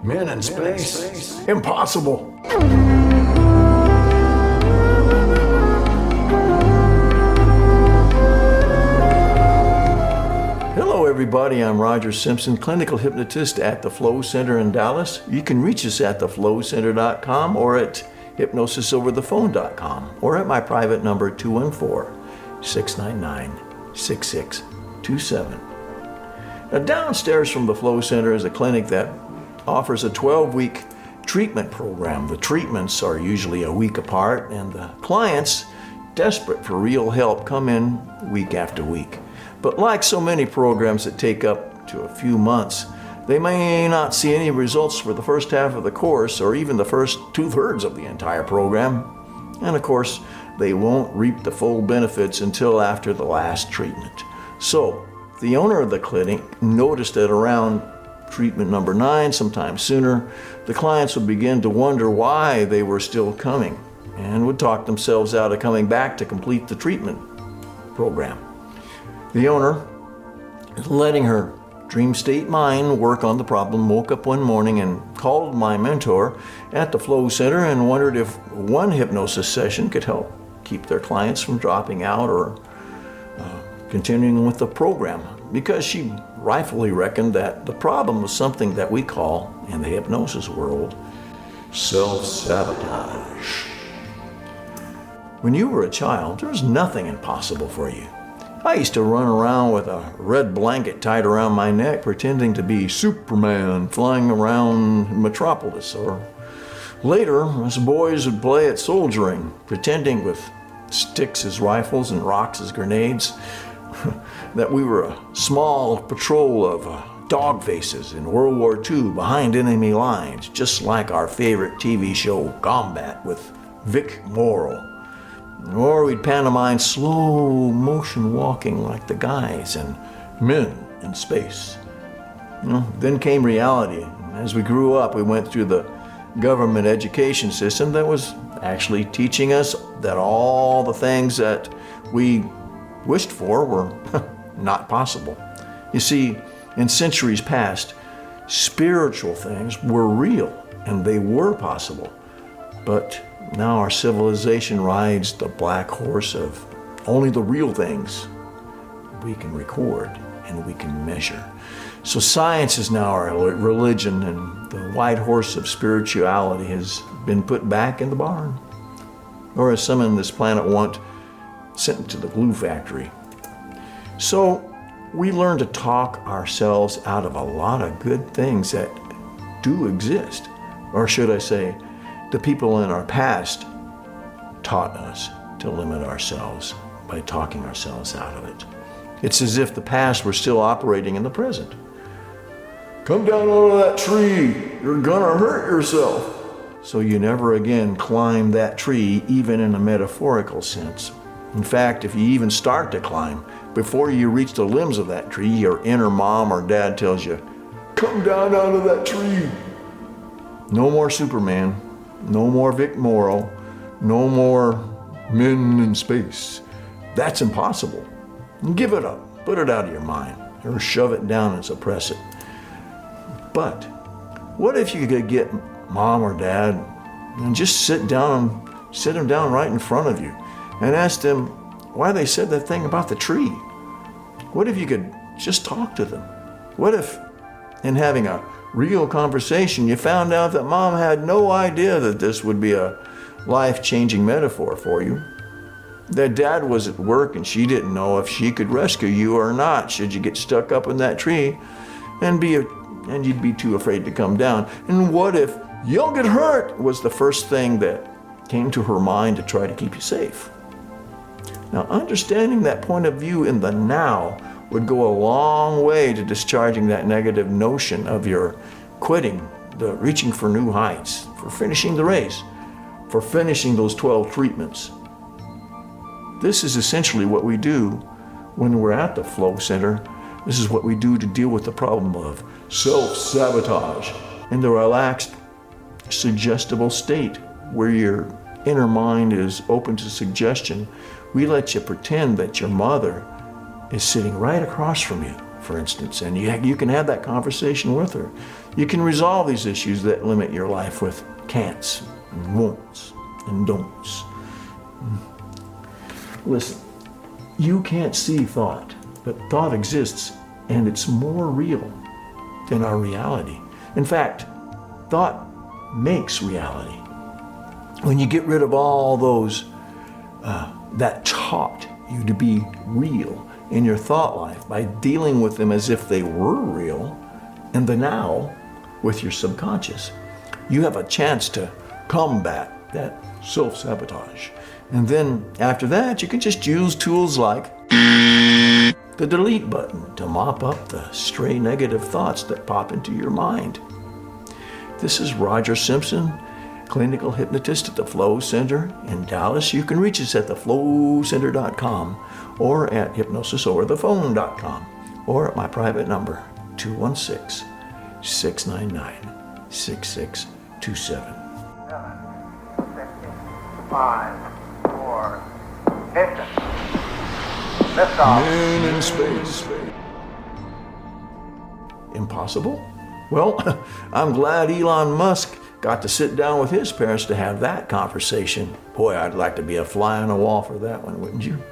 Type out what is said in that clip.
Men in space? Impossible. Hello everybody, I'm Roger Simpson, clinical hypnotist at the Flow Center in Dallas. You can reach us at theflowcenter.com or at hypnosisoverthephone.com or at my private number 214-699-6627. Now, downstairs from the Flow Center is a clinic that offers a 12-week treatment program. The treatments are usually a week apart, and the clients, desperate for real help, come in week after week. But like so many programs that take up to a few months, they may not see any results for the first half of the course or even the first 2/3 of the entire program. And of course, they won't reap the full benefits until after the last treatment. So, the owner of the clinic noticed that around treatment number 9, sometime sooner, the clients would begin to wonder why they were still coming and would talk themselves out of coming back to complete the treatment program. The owner, letting her dream state mind work on the problem, woke up one morning and called my mentor at the Flow Center and wondered if one hypnosis session could help keep their clients from dropping out or continuing with the program, because she rightfully reckoned that the problem was something that we call, in the hypnosis world, self-sabotage. When you were a child, there was nothing impossible for you. I used to run around with a red blanket tied around my neck, pretending to be Superman flying around Metropolis. Or later, us boys would play at soldiering, pretending with sticks as rifles and rocks as grenades, that we were a small patrol of dog faces in World War II behind enemy lines, just like our favorite TV show Combat with Vic Morrow. Or we'd pantomime slow motion walking like the guys and Men in Space. Then came reality. As we grew up, we went through the government education system that was actually teaching us that all the things that we wished for were not possible. You see, in centuries past, spiritual things were real and they were possible. But now our civilization rides the black horse of only the real things we can record and we can measure. So science is now our religion, and the white horse of spirituality has been put back in the barn. Or as some on this planet want, sent to the glue factory. So we learn to talk ourselves out of a lot of good things that do exist. Or should I say, the people in our past taught us to limit ourselves by talking ourselves out of it. It's as if the past were still operating in the present. Come down out of that tree, you're gonna hurt yourself. So you never again climb that tree, even in a metaphorical sense. In fact, if you even start to climb, before you reach the limbs of that tree, your inner mom or dad tells you, come down out of that tree. No more Superman, no more Vic Morrow, no more Men in Space. That's impossible. Give it up, put it out of your mind, or shove it down and suppress it. But what if you could get mom or dad and just sit them down right in front of you and ask them why they said that thing about the tree? What if you could just talk to them? What if, in having a real conversation, you found out that mom had no idea that this would be a life-changing metaphor for you? That dad was at work and she didn't know if she could rescue you or not should you get stuck up in that tree and you'd be too afraid to come down. And what if you'll get hurt was the first thing that came to her mind to try to keep you safe? Now, understanding that point of view in the now would go a long way to discharging that negative notion of your quitting, the reaching for new heights, for finishing the race, for finishing those 12 treatments. This is essentially what we do when we're at the Flow Center. This is what we do to deal with the problem of self-sabotage in the relaxed, suggestible state where your inner mind is open to suggestion. We let you pretend that your mother is sitting right across from you, for instance, and you can have that conversation with her. You can resolve these issues that limit your life with can'ts and won'ts and don'ts. Listen, you can't see thought, but thought exists, and it's more real than our reality. In fact, thought makes reality. When you get rid of all those that taught you to be real in your thought life by dealing with them as if they were real, in the now with your subconscious, you have a chance to combat that self-sabotage. And then after that, you can just use tools like the delete button to mop up the stray negative thoughts that pop into your mind. This is Roger Simpson, clinical hypnotist at the Flow Center in Dallas. You can reach us at theflowcenter.com or at hypnosisoverthephone.com or at my private number, 216-699-6627. 5, 4, ignition. Liftoff. Man in space. Impossible? Well, I'm glad Elon Musk got to sit down with his parents to have that conversation. Boy, I'd like to be a fly on the wall for that one, wouldn't you?